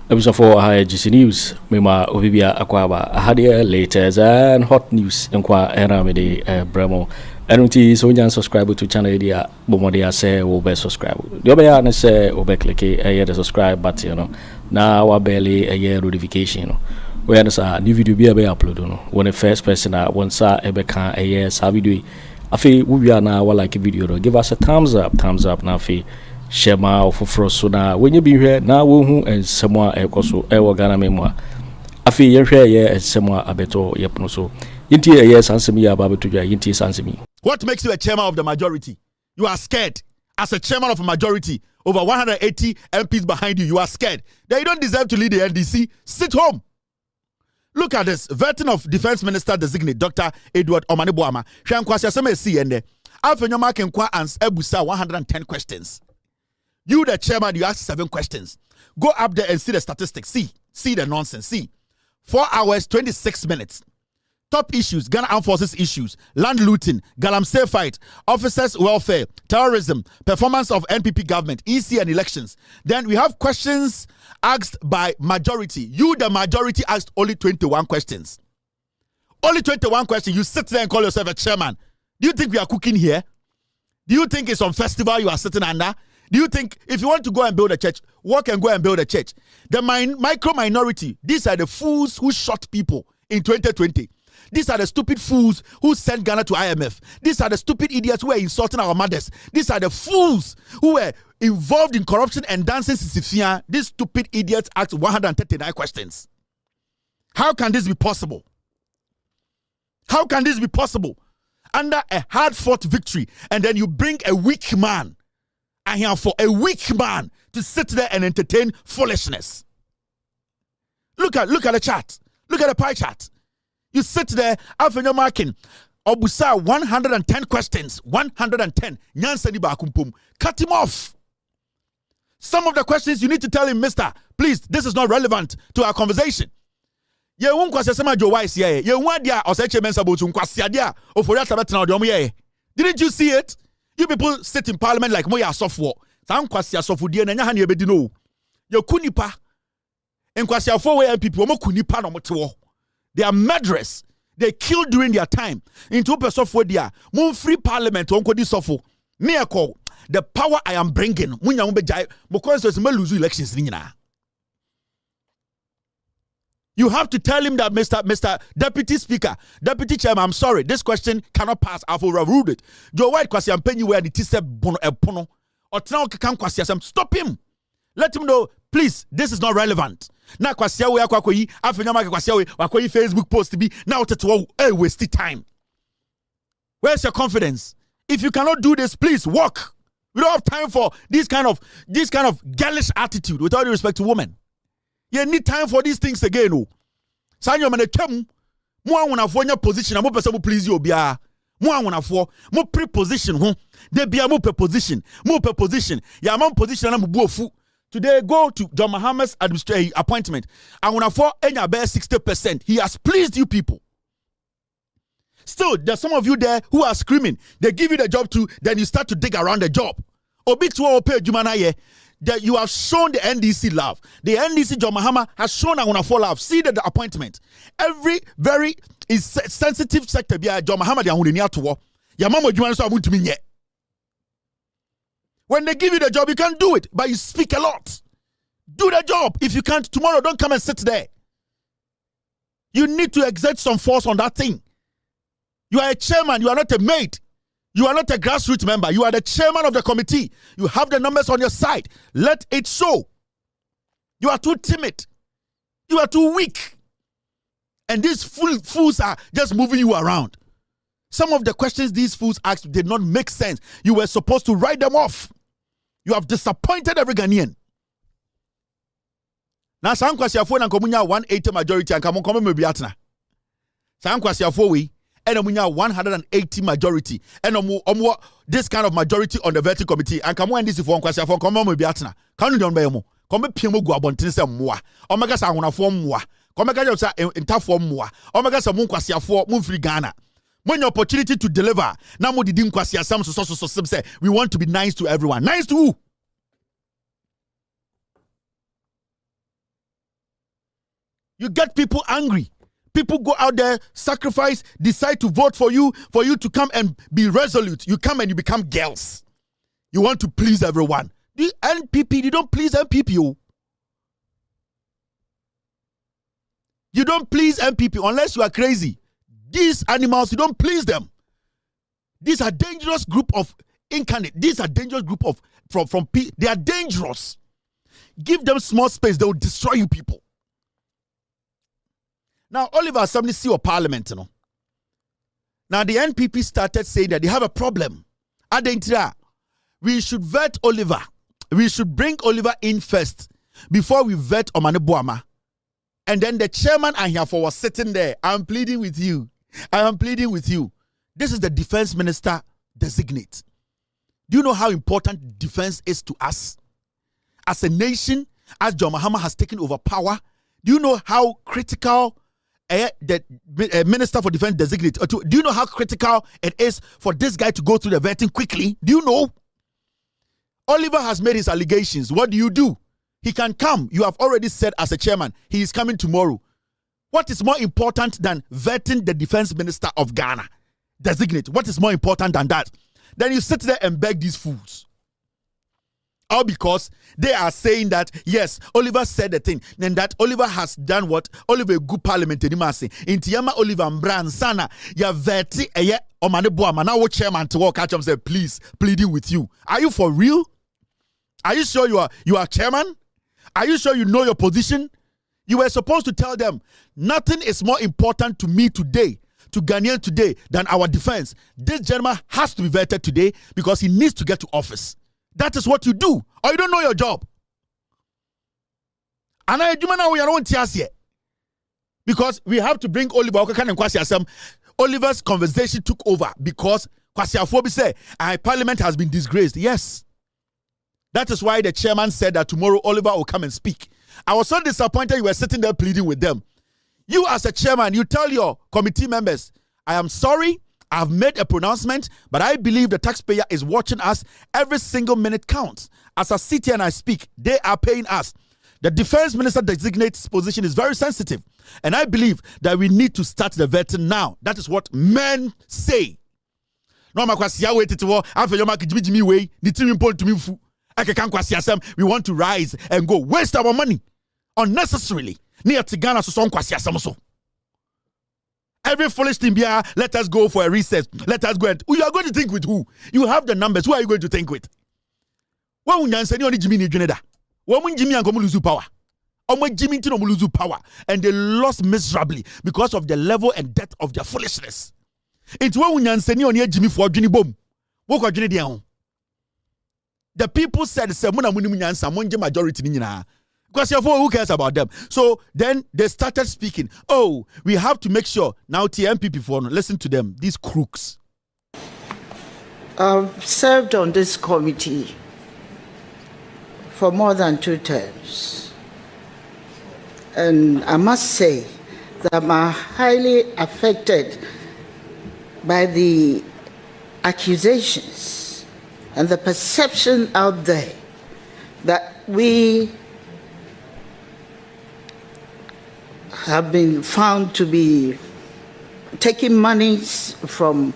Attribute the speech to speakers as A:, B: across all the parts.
A: Episode 4 GC News. Mema Obibia Akwaba. I had here latest and hot news. Nkwa Eramede Bremo. NT so you subscribe to channel idea. Bomodia say will be subscribe. The other na say will be click the subscribe button. You know. Now our barely a year notification. You know. We understand new video be upload. You know. When the first person once ebe can a year sa video. Afi we are now like a video. Give us a thumbs up now. Afi. Shema ofori so na when you be here na wo hu ensemo a ekoso e wo Ghana memoa afi ye hwe ye ensemo abeto yepno so yinti ye sansemi ya babeto dwa yinti sansemi.
B: What makes you a chairman of the majority? You are scared. As a chairman of a majority, over 180 MPs behind you, you are scared. Then you don't deserve to lead the NDC. Sit home. Look at this. Veteran of Defense Minister designate Dr. Edward Omane Boama. Hwankwasi aseme si ende. Afenyo Markins ans ebusa 110 questions. You, the chairman, you ask 7 questions. Go up there and see the statistics. See the nonsense. See. 4 hours, 26 minutes. Top issues, Ghana Armed Forces issues, land looting, Galamsey fight, officers' welfare, terrorism, performance of NPP government, EC and elections. Then we have questions asked by majority. You, the majority, asked only 21 questions. Only 21 questions. You sit there and call yourself a chairman. Do you think we are cooking here? Do you think it's on festival you are sitting under? Do you think if you want to go and build a church, walk and go and build a church? The micro minority, these are the fools who shot people in 2020. These are the stupid fools who sent Ghana to IMF. These are the stupid idiots who were insulting our mothers. These are the fools who were involved in corruption and dancing Sisifia. These stupid idiots asked 139 questions. How can this be possible? How can this be possible? Under a hard-fought victory, and then you bring a weak man. I am for a weak man to sit there and entertain foolishness. Look at the chart. Look at the pie chart. You sit there, Afenyo Markins, Obusa 110 questions. 110. Nyansani bakumpum. Cut him off. Some of the questions you need to tell him, Mister, please, this is not relevant to our conversation. Ye won kwase sema jo wise ye. Ye won dia oseche mensa botu kwase dia ofori atabetena ode omo ye. Didn't you see it? You people sit in parliament like moya software. San kwasi asofo die na nya ha na ebedi no. Ye kunipa. Enkwasi afo we MPP omo kunipa no motewo. They are murderers. They killed during their time. Into pesofo dia. Mon free parliament onko di sofo. Me ekọ the power I am bringing. Munya mo bejai mo constituency me lose elections ni nyina. You have to tell him that, Mr. Deputy Speaker, Deputy Chairman, I'm sorry, this question cannot pass. I've overruled it. Joe White kwasi ampenyi where the tise bono epono. Or tena kan kwasi asem. Stop him. Let him know, please, this is not relevant. Na kwasi awe akwakoyi, Afenyo Markins kwasi awe, wakoyi Facebook post to be, now tetewo, waste time. Where's your confidence? If you cannot do this, please walk. We don't have time for this kind of girlish attitude with all due respect to women. You need time for these things again. Oh. Sanyo mane kem mo anwonafo nya position mo pese mo please you bia. Mo anwonafo mo preposition ho. De bia mo preposition. Mo preposition. Ya man position na mo buofu. Today go to John Mahama's appointment. Anwonafo enya be 60%. He has pleased you people. Still, there's some of you there who are screaming. They give you the job too, then you start to dig around the job. Obi tuwa ope jumana ye. That you have shown the NDC love. The NDC John Mahama has shown Anwonafo love. See the appointment. Every very sensitive sector be John Mahama de ahuneni atowo. Ya mama adwuma so amuntumi nye. When they give you the job, you can't do it, but you speak a lot. Do the job. If you can't, tomorrow don't come and sit there. You need to exert some force on that thing. You are a chairman, you are not a maid. You are not a grassroots member. You are the chairman of the committee. You have the numbers on your side. Let it show. You are too timid. You are too weak. And these fools are just moving you around. Some of the questions these fools asked did not make sense. You were supposed to write them off. You have disappointed every Ghanaian. Now, some questions for 180 majority and come on, maybe atna. Some questions for we. And 180 majority. And this kind of majority on the vetting committee. And come on, this is for question for come on, maybe atna. Can you don't buy more? Come piemo go abontin se mmoa. Omega sa honafo mmoa. Come ga just entafo mmoa. Omega sa mun kwase afo mun free Ghana. When your opportunity to deliver, now mo didn't kwase asam so say we want to be nice to everyone. Nice to who? You get people angry. People go out there, sacrifice, decide to vote for you to come and be resolute. You come and you become girls. You want to please everyone. The NPP, you don't please NPP. You don't please NPP unless you are crazy. These animals, you don't please them. These are dangerous group of incarnate. These are dangerous group of from they are dangerous. Give them small space, they will destroy you people. Now, Oliver Assembly see your parliament, you know. Now, the NPP started saying that they have a problem. Adentra, we should vet Oliver. We should bring Oliver in first before we vet Mahamadu Bawumia. And then the chairman Agyapong was sitting there. I'm pleading with you. I am pleading with you. This is the defense minister designate. Do you know how important defense is to us? As a nation, as John Mahama has taken over power, do you know how critical the Minister for Defense designate? Do you know how critical it is for this guy to go through the vetting quickly? Do you know? Oliver has made his allegations. What do? He can come. You have already said as a chairman, he is coming tomorrow. What is more important than vetting the defense minister of Ghana? Designate. What is more important than that? Then you sit there and beg these fools. All because they are saying that, yes, Oliver said the thing. Then that Oliver has done what? Oliver a good parliamentary man say. Intiyama Oliver Mbran sana ya veti eye Mahamadu Bawumia. Now what chairman to walk catch him say, please, pleading with you. Are you for real? Are you sure you are chairman? Are you sure you know your position? You were supposed to tell them, nothing is more important to me today, to Ghanaian today, than our defense. This gentleman has to be vetted today because he needs to get to office. That is what you do, or you don't know your job. And I do now we are on here because we have to bring Oliver Okakan and Kwasi Asem. Oliver's conversation took over because Kwasi Afobi said, "Our parliament has been disgraced." Yes, that is why the chairman said that tomorrow Oliver will come and speak. I was so disappointed you were sitting there pleading with them. You as a chairman, you tell your committee members, "I am sorry. I've made a pronouncement, but I believe the taxpayer is watching us. Every single minute counts. As I sit here and I speak, they are paying us. The defense minister designate's position is very sensitive, and I believe that we need to start the vetting now." That is what men say. No, we want to rise and go waste our money unnecessarily. Every foolish thing, let us go for a recess. Let us go. You are going to think with who? You have the numbers. Who are you going to think with? When Jimmy lose power. Jimmy lose power. And they lost miserably because of the level and depth of their foolishness. It's when Jimmy for Jimmy Boom. The people said, majority. Because who cares about them? So then they started speaking. Oh, we have to make sure. Now TMPP for listen to them. These crooks.
C: I've served on this committee for more than 2 terms. And I must say that I'm highly affected by the accusations and the perception out there that we have been found to be taking monies from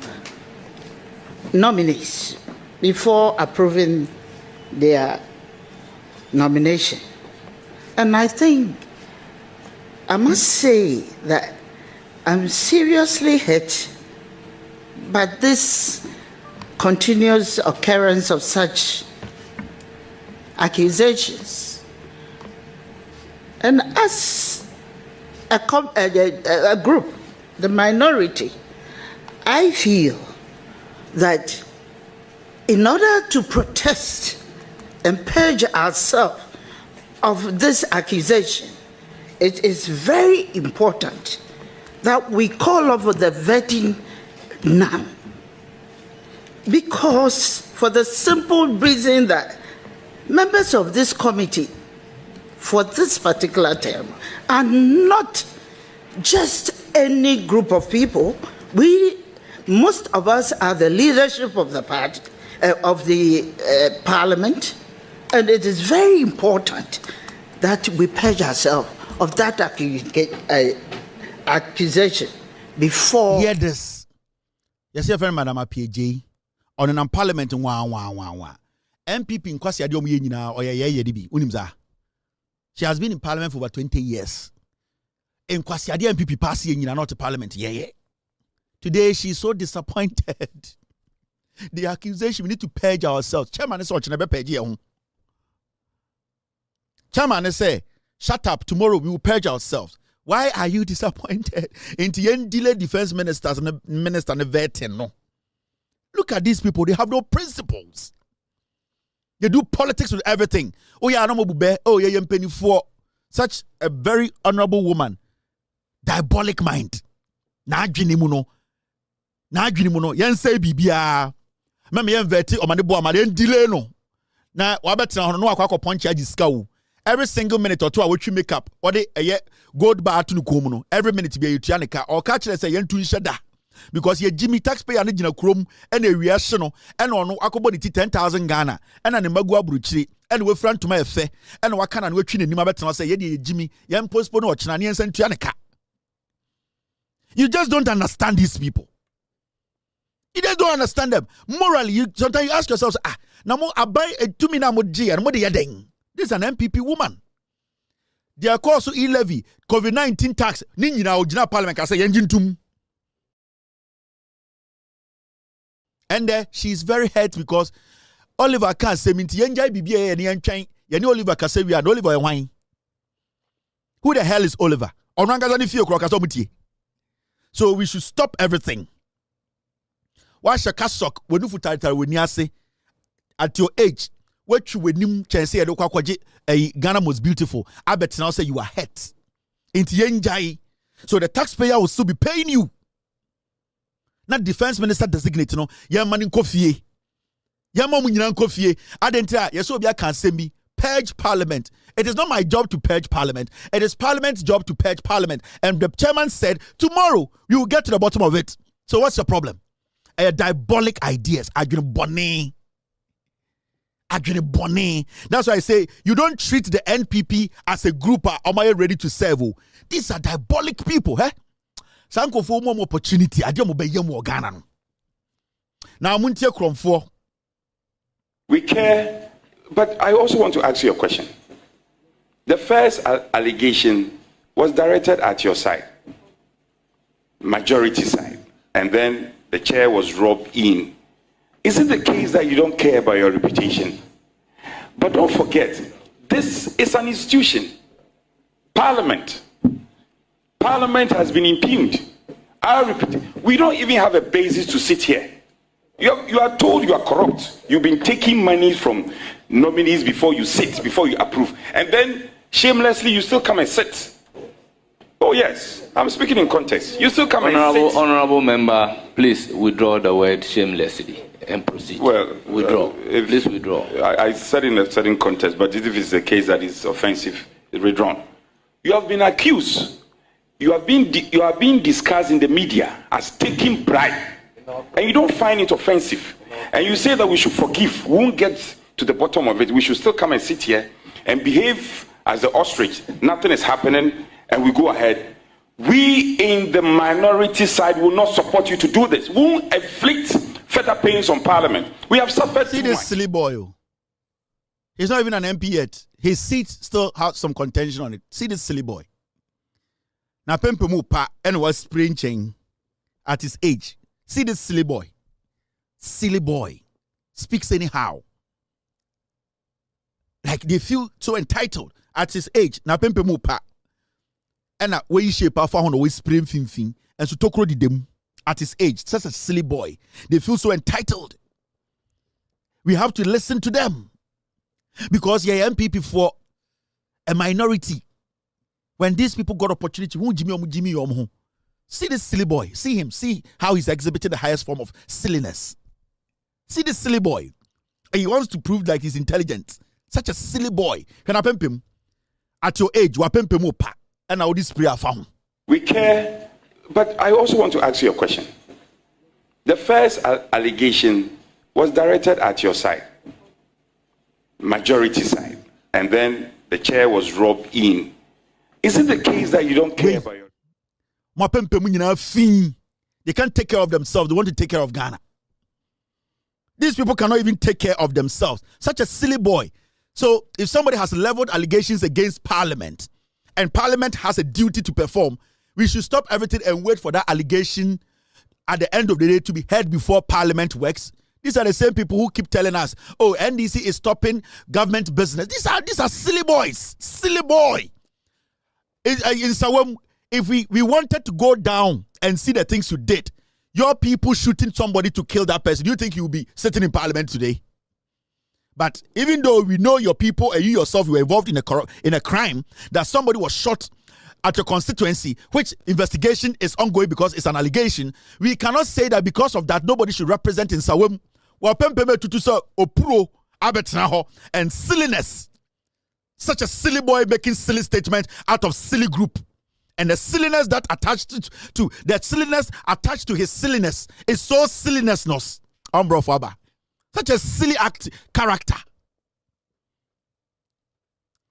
C: nominees before approving their nomination. And I think I must say that I'm seriously hurt by this continuous occurrence of such accusations. And as a group, the minority, I feel that in order to protest and purge ourselves of this accusation, it is very important that we call off the vetting now. Because for the simple reason that members of this committee for this particular term are not just any group of people. Most of us are the leadership of the party, of the parliament, and it is very important that we pledge ourselves of that accusation before.
B: Hear this. Yes, your friend Madam PJ on an parliament in one. MPP in Kwasi Addo nyina or ye dibi unimza. She has been in parliament for over 20 years. In Kwasi Addo MPP pass nyina not to parliament Today she's so disappointed. The accusation, we need to purge ourselves. Chairman is watching a purge. Chairman say, shut up, tomorrow we will purge ourselves. Why are you disappointed? Into the delay defense ministers and the minister and the veteran. No. Look at these people, they have no principles. They do politics with everything. Oh yeah, oh yeah, penny for such a very honorable woman. Diabolic mind. Na adwinimuno. Yen say bibia. Meme yen veti omane bo amade delay no. Na wabetina hono no akwa punch agiska. Every single minute or two, I watch you make up. Or they gold bar to no. Every minute be a utianica or catch say yen to shada. Because ye Jimmy taxpayer and a chrome and a reaction and on akoboniti 10,000 Ghana and an emagua bruchri and we front to my affair and what can and we chin in Nimabetan say ye Jimmy yen postpone or Chinanians and Tianica. You just don't understand these people. You just don't understand them. Morally, you sometimes you ask yourselves, now I buy a 2 mina moji and what they are doing. This is an MPP woman. They are called to e-levy, COVID-19 tax. Ninja original parliament can say engine tum. And she's very hurt because Oliver can't say minti yenjai BBA and yen yani Oliver can say we are Oliver wine. Who the hell is Oliver? So we should stop everything. Why shakasok when you futata when you say at your age? What you would nim chance say a Ghana most beautiful. I bet now say you are hurt. Into yenjai. So the taxpayer will still be paying you. Not defense minister designated no. Ya man in coffee. Ya mom in coffee. I didn't tell yes, so be can say me purge parliament. It is not my job to purge parliament. It is parliament's job to purge parliament. And the chairman said tomorrow we will get to the bottom of it. So what's your problem? Diabolic ideas. That's why I say you don't treat the NPP as a group. Am I ready to serve? These are diabolic people, Sanko for more opportunity. I don't obey you Ghana. Now Muntia Kromfo.
D: We care, but I also want to ask you a question. The first allegation was directed at your side, majority side, and then the chair was robbed in. Is it the case that you don't care about your reputation? But don't forget, this is an institution. Parliament. Parliament has been impugned. We don't even have a basis to sit here. You are told you are corrupt. You've been taking money from nominees before you sit, before you approve. And then, shamelessly, you still come and sit. Oh yes, I'm speaking in context. You still come and sit.
E: Honorable member, please withdraw the word shamelessly and proceed.
D: Well,
E: withdraw. Please withdraw.
D: I said in a certain context, but if it's a case that is offensive, it's withdrawn. You have been accused. You are being discussed in the media as taking bribe, and you don't find it offensive. And you say that we should forgive. We won't get to the bottom of it. We should still come and sit here and behave as the ostrich. Nothing is happening. And we go ahead. We in the minority side will not support you to do this. We will inflict further pains on Parliament. We have suffered.
B: See this silly boy. He's not even an MP yet. His seat still has some contention on it. See this silly boy. Now Pempemu pa and was sprinting at his age. See this silly boy. Silly boy. Speaks anyhow. Like they feel so entitled at his age. Now Pempemu pa. And where you shape for on always spring fin and so talk them at his age, such a silly boy. They feel so entitled. We have to listen to them because you're MPP for a minority. When these people got opportunity, see this silly boy. See him. See how he's exhibiting the highest form of silliness. See this silly boy. And he wants to prove like he's intelligent. Such a silly boy. Can I pimp him? At your age, you are pimp him up. And all this prayer found.
D: We care, but I also want to ask you a question. The first allegation was directed at your side, majority side, and then the chair was robbed in. Is it the case that you don't care about your...
B: They can't take care of themselves. They want to take care of Ghana. These people cannot even take care of themselves. Such a silly boy. So if somebody has leveled allegations against Parliament, and Parliament has a duty to perform, we should stop everything and wait for that allegation at the end of the day to be heard before Parliament works. These are the same people who keep telling us, oh, NDC is stopping government business. These are silly boys. Silly boy. In Sawam, if we wanted to go down and see the things you did, your people shooting somebody to kill that person, do you think you will be sitting in Parliament today? But even though we know your people and you yourself were involved in a crime, that somebody was shot at your constituency, which investigation is ongoing because it's an allegation, we cannot say that because of that nobody should represent in Sawam. And silliness. Such a silly boy making silly statement out of silly group. And the silliness that attached to that silliness attached to his silliness is so sillinessness. Such a silly character.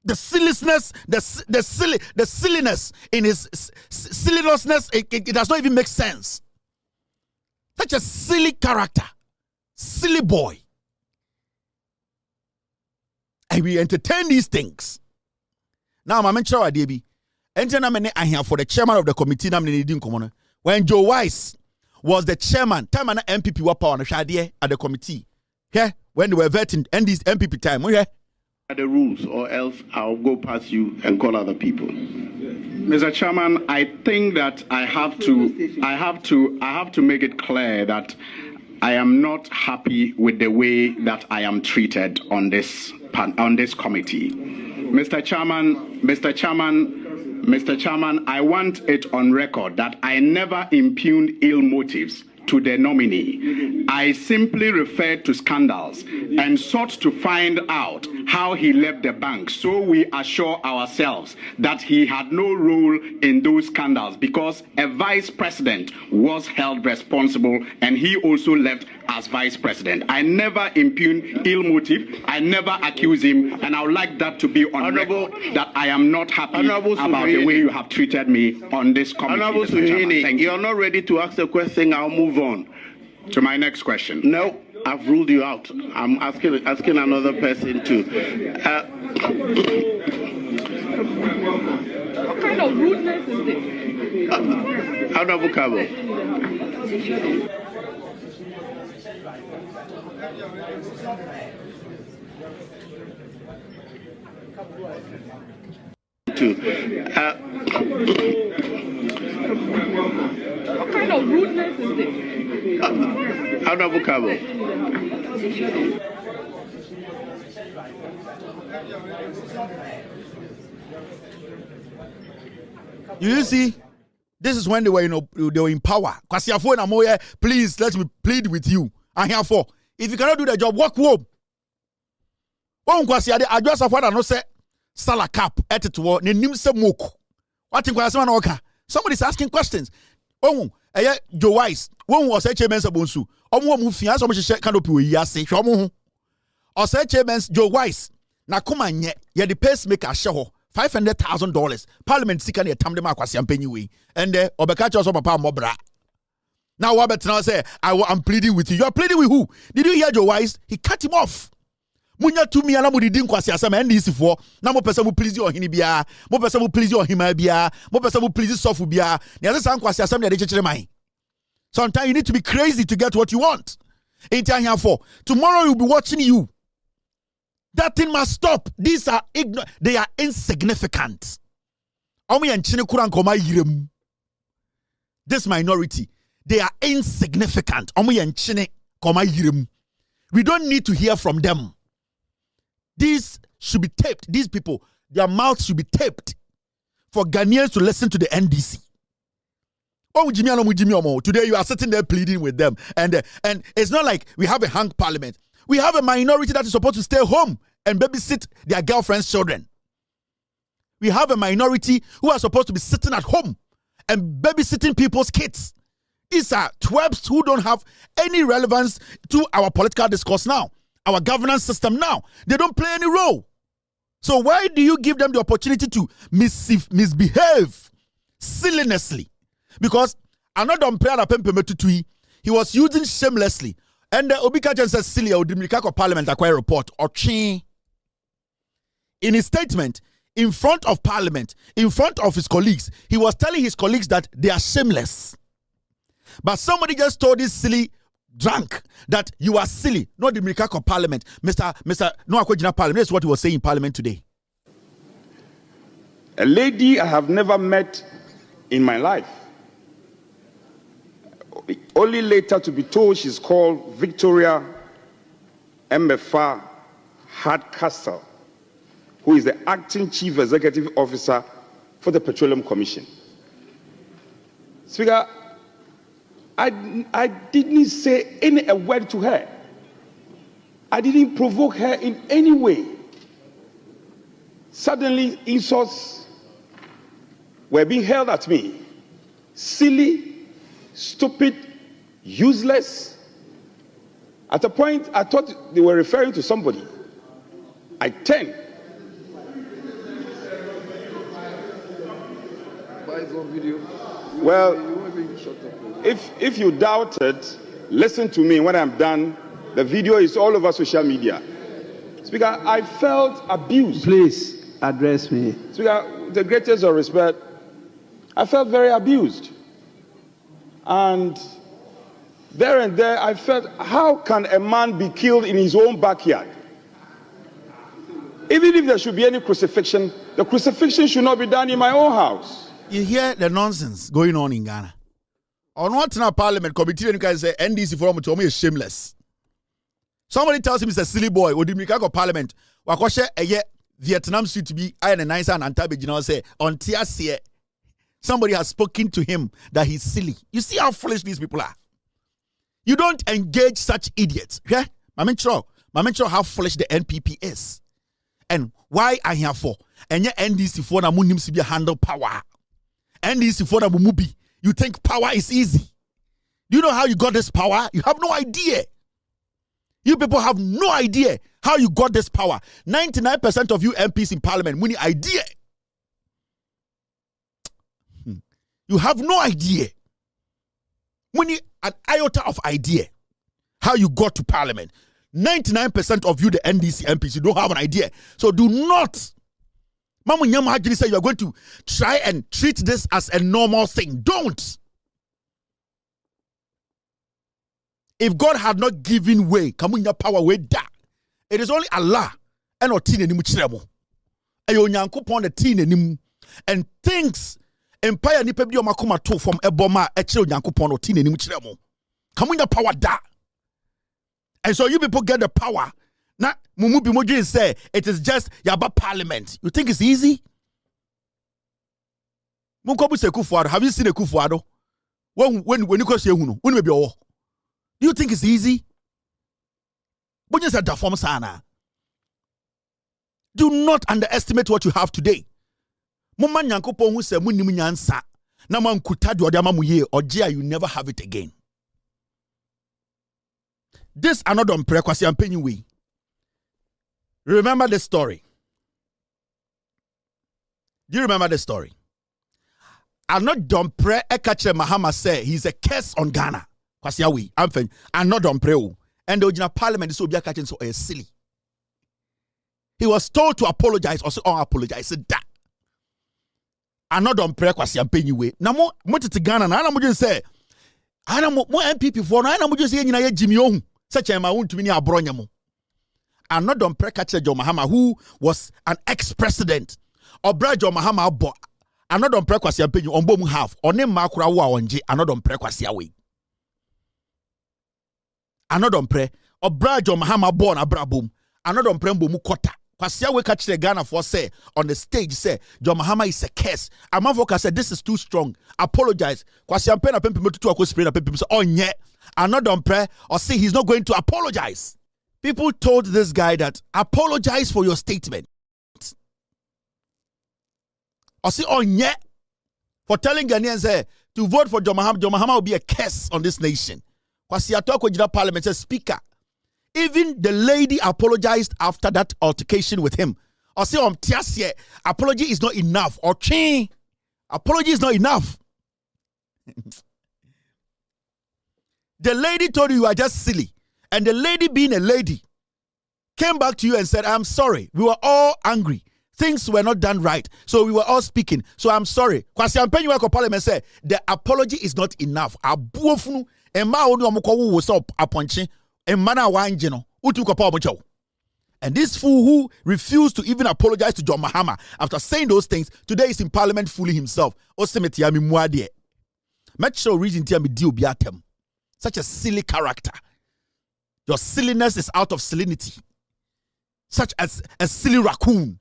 B: The silliness, the silliness in his sillinessness, it does not even make sense. Such a silly character. Silly boy. And we entertain these things. Now, I'm sure I did. And I here for the chairman of the committee. When Joe Wise was the chairman, time and MPP were power at the committee. Yeah, when they were vetting and this MPP time, yeah.
F: The rules, or else I'll go past you and call other people. Mr. Chairman, I think that I have to make it clear that I am not happy with the way that I am treated on this committee. Mr. Chairman, I want it on record that I never impugned ill motives to the nominee. I simply referred to scandals and sought to find out how he left the bank, so we assure ourselves that he had no role in those scandals because a vice president was held responsible and he also left as vice president. I never impugned ill motive. I never accused him, and I would like that to be on record that I am not happy about the way you have treated me on this committee.
G: You're not ready to ask the question. I'll move on
F: to my next question.
G: No, I've ruled you out. I'm asking another person too.
H: What kind of rudeness is this?
G: Honorable Cabo.
H: What kind of rudeness is this?
G: Honorable Cabo.
B: You see, this is when they were, they were in power. Please, let me plead with you. I'm here for. If you cannot do the job, walk home. I just have what say sala cap etitwo ne nim se moku. What in kwase man oka? Somebody's asking questions. Joe Wise, one was a chairman sabonsu. Mu fia so mo hye canopy we yase. Hwe mo ho. O say chairman Joe Wise na kuma nye ye the pacemaker hye ho. $500,000. Parliament sika na tam dem akwase ampanyi we. And obeka cho so papa mobra. Now what better now say I'm pleading with you. You are pleading with who? Did you hear Joe Wise? He cut him off. Munya to me ala mudidi nkwase asem NDC for na mo pese mo please your hini bia mo pese mo please your hima bia mo pese mo please sofu bia na yase san kwase asem na de chechire man. Sometimes you need to be crazy to get what you want. Ain't here for tomorrow you'll be watching you. That thing must stop. These are they are insignificant. Omo yan chine kuran koma yirem. This minority, they are insignificant. Omo yan chine koma yirem. We don't need to hear from them. These should be taped. These people, their mouths should be taped for Ghanaians to listen to the NDC. Oh, today you are sitting there pleading with them. And it's not like we have a hung parliament. We have a minority that is supposed to stay home and babysit their girlfriends' children. We have a minority who are supposed to be sitting at home and babysitting people's kids. These are twerps who don't have any relevance to our political discourse now. Our governance system now. They don't play any role. So why do you give them the opportunity to misbehave sillinessly? Because Anno Dompreh na pempeme tutui, he was using shamelessly. And the Obikajan says silly or Dimrikako Parliament acquire report or chin. In his statement, in front of Parliament, in front of his colleagues, he was telling his colleagues that they are shameless. But somebody just told this silly drunk that you are silly. Not the Mirikako Parliament. Mr. No Akwejina Parliament. That's what he was saying in Parliament today.
D: A lady I have never met in my life. Only later to be told she's called Victoria Mfa Hardcastle, who is the acting chief executive officer for the Petroleum Commission. Speaker, I didn't say a word to her. I didn't provoke her in any way. Suddenly, insults were being hurled at me. Silly, stupid, useless. At a point, I thought they were referring to somebody. I turned. Well, if you doubt it, listen to me when I'm done. The video is all over social media. Speaker, I felt abused.
I: Please address me.
D: Speaker, with the greatest of respect, I felt very abused. And there, I felt, how can a man be killed in his own backyard? Even if there should be any crucifixion, the crucifixion should not be done in my own house.
B: You hear the nonsense going on in Ghana. On what in a parliament committee, you can say NDC forum to me is shameless. Somebody tells him he's a silly boy. Would you parliament? Wakoshe eye Vietnam suit to be iron and nice and antabijinal say on TSC. Somebody has spoken to him that he's silly. You see how foolish these people are. You don't engage such idiots. Yeah? Mamencho how foolish the NPP is. And why are here for? And yet NDC for na munim sibi handle power. NDC for na mumubi. You think power is easy. Do you know how you got this power? You have no idea. You people have no idea how you got this power. 99% of you MPs in parliament, muni idea. You have no idea. Muni an iota of idea how you got to parliament. 99% of you, the NDC MPs, you don't have an idea. So do not. Mama Nyama Hajini said you are going to try and treat this as a normal thing. Don't. If God had not given way, kamunya power way da. It is only Allah and otine ni muchiremo. Ayo nyankopon the tine ni and things empire ni pebdi omakoma to from eboma echiro nyankopon otine ni muchiremo. Kamunya power da. And so you people get the power. Now, Mumubi Moji say it is just Yaba Parliament. You think it's easy? Munkobu se Akufo Addo. Have you seen Akufo Addo? When you go see Huno, when maybe all. Do you think it's easy? But just at the form sana. Do not underestimate what you have today. Mumman Yankopon who say Munimu Nyansa. Naman Kutadu Odama Muye or Jia, you never have it again. This Anno Dompreh Kwasi Ampenyi way. Remember the story. Do you remember the story? Anno Dompreh Ekachere Mahama say he's a curse on Ghana. Kwasi awi Ampenyi Anno Dompreh. And the original parliament is so be catching so silly. He was told to apologize or say apologize. Said that. Anno Dompreh Kwasi Ampenyi way. Na mo tete Ghana na ana mo just say ana mo MPP for na ana mo just say nyina ye Jimmy Ohun. Such a man to me abronya mo. Anno Dompreh Kache John Mahama, who was an ex-president. Obra John Mahama abo. Anno Dompreh Kwasi Ampenyi ombo mu half. One makura wa onje Anno Dompreh Kwasi awe. Anno Dompreh Obra John Mahama born abrabum. Anno Dompreh mbo mu kota. Kwasi awe kachire Ghana for say on the stage say John Mahama is a curse. Amanfoka said this is too strong. Apologize. Kwasi Ampenyi na pempe metutu akwo spray na pempe say onye. Anno Dompreh or say he's not going to apologize. People told this guy that apologize for your statement. Or say onye for telling Ghanaians to vote for John Mahama. John Mahama will be a curse on this nation. Kwasi Ato Akojina Parliament says, Speaker, even the lady apologized after that altercation with him Or say tiasie, apology is not enough. Or change. Apology is not enough. The lady told you are just silly. And the lady, being a lady, came back to you and said, I'm sorry. We were all angry. Things were not done right. So we were all speaking. So I'm sorry. Kwasi Ampenyi Weko Parliament said, the apology is not enough. Abuofunu, Emma Onu Amukowu was up aponche, Emana Wanjino, Utukopa Omocho. And this fool who refused to even apologize to John Mahama after saying those things, today is in Parliament fooling himself. Osemetiami Muadie. Make sure reason Tiami Dio Biatem. Such a silly character. Your silliness is out of sillinity. Such as a silly raccoon.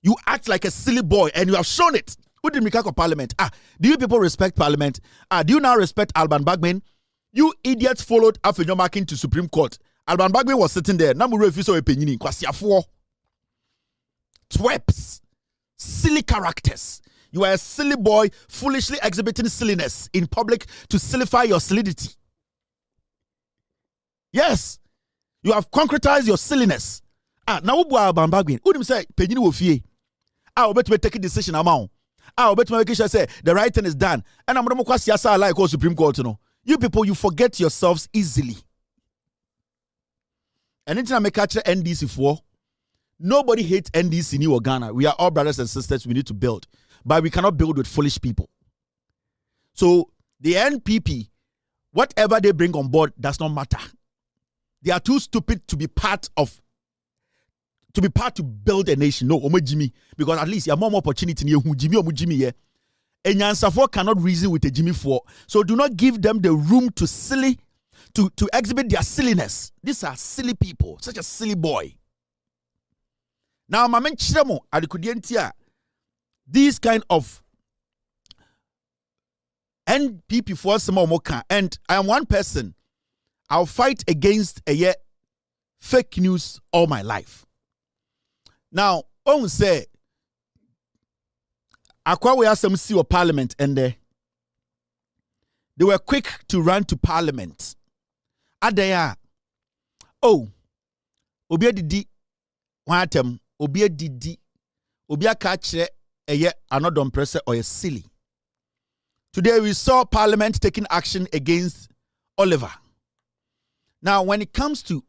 B: You act like a silly boy and you have shown it. Who did Mikako Parliament? Do you people respect Parliament? Do you now respect Alban Bagman? You idiots followed Afenyo Markins to Supreme Court. Alban Bagman was sitting there. Namu refused to opinion. Twerps. Silly characters. You are a silly boy foolishly exhibiting silliness in public to sillify your solidity. Yes. You have concretized your silliness. Now Alban Bagman. Who did say penny wo fie? I'll bet me take a decision amount. I'll bet me sure say the right thing is done. And I'm going to siasa like Supreme Court. You people, you forget yourselves easily. And anything I make catch NDC for, nobody hates NDC in Ghana. We are all brothers and sisters. We need to build. But we cannot build with foolish people. So the NPP, whatever they bring on board does not matter. They are too stupid to be part to build a nation. No, Jimmy, because at least you have more opportunity in you. Jimmy, yeah. And Yansafo cannot reason with a Jimmy 4. So do not give them the room to exhibit their silliness. These are silly people, such a silly boy. Now, my man Chiremo, Adikudientia, these kind of NPP for some more, and I am one person. I'll fight against fake news all my life. Now, on say, Akwa has some see Parliament, and they were quick to run to Parliament. Adaya, Obia Didi, Watem, Obia Didi, Obia Kachere, Anno Dompreh or a silly. Today we saw Parliament taking action against Oliver. Now, when it comes to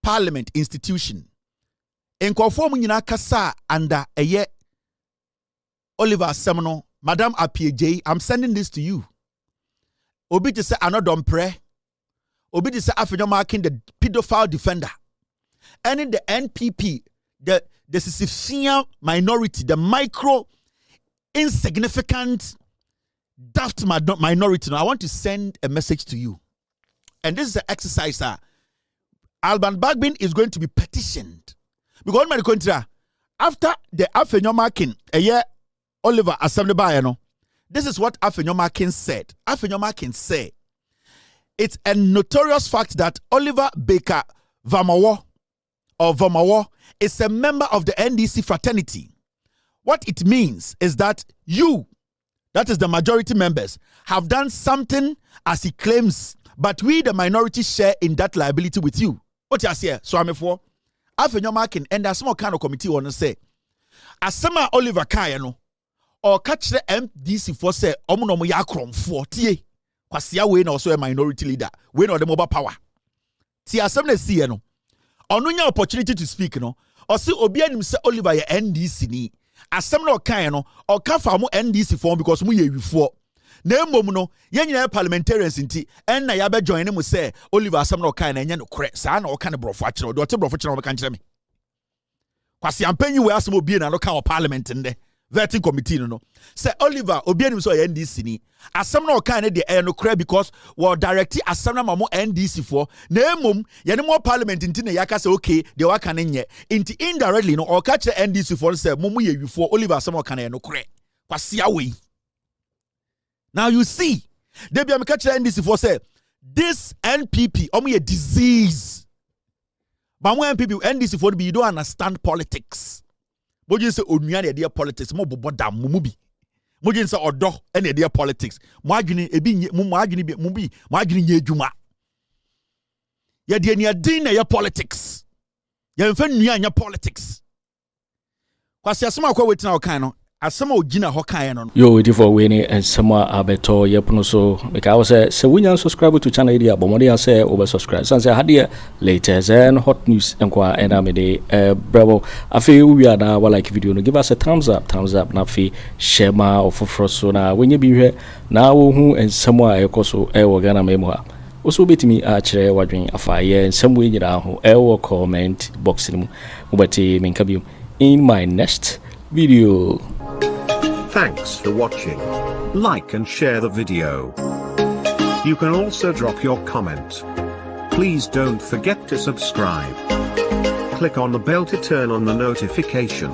B: Parliament institution, in conform nyina kasa under Oliver Semono, Madam Apieje, I'm sending this to you. Obi to say Anno Dompreh, Obi to say Afenyo Markins, the pedophile defender. And in the NPP, the Sicilian minority, the micro, insignificant, daft minority. Now, I want to send a message to you. And this is an exercise. Alban Bagman is going to be petitioned. Because my contra, after the Afenyo Markins, Oliver Assembly Bayano, this is what Afenyo Markins said. Afenyo Markins said, it's a notorious fact that Oliver Baker Vamawo is a member of the NDC fraternity. What it means is that you, that is the majority members, have done something as he claims, but we, the minority, share in that liability with you. What you say? So I'm for Afenyo Markins, and there's small kind of committee want to say, Asama Oliver Kayano, or catch the MDC for say, Omunomo Yakron for tie. Kwasia we also a minority leader. We know the mobile power. Ti assembly see no. Onunya opportunity to speak no. Or see obi anim say Oliver ye NDC ni. Assembly kan no or ka fa mo NDC form because mu ye wifo. Na emom no ye nyina parliamentarians nti en na ya be join mu say Oliver assembly kan na nya no kre. Sa na o kan brofo a kire. Do te brofo kire o be kan kire me. Kwasia mpanyi we asem obi na no kan o parliament nde. Vetting committee no. Say Oliver obi anim so ye NDC ni. Asem na o kan na de no kre because we direct asem na mo NDC for na emom ye ne mo parliament nti na yaka say okay de wa kan nye nti indirectly no o ka kire NDC for say mo ye wifo Oliver asem o kan na no kre kwasia we. Now you see they be am ka kire NDC for say this NPP omo ye disease. But when NPP NDC for be you don't understand politics. Mojin say onuya na politics mo bobo dam mu bi. Mojin say odo na dey politics. Mo adwene ebi mo adwene bi mo bi mo adwene nya adwuma. Ye de nia din na ye politics. Ye mfa nuya nya politics. Kwasi asema kwa wetin okan no asema ogina ho kan no.
A: Yo waiting for winning and some abeto yepono so because se wunya subscribe to channel dia bomode say over subscribe so say hadia latest and hot news enkwa enamede bravo afi we are na like video no give us a thumbs up na fi share ma ofofro so na wenye bi hwe na wo hu ensemo ayekoso wo Ghana memo ha oso betimi otchere wadwen afaye ensemo nyira ho wo comment box ni mu mubati menkabium in my next video.
J: Thanks for watching. Like and share the video. You can also drop your comment. Please don't forget to subscribe. Click on the bell to turn on the notification.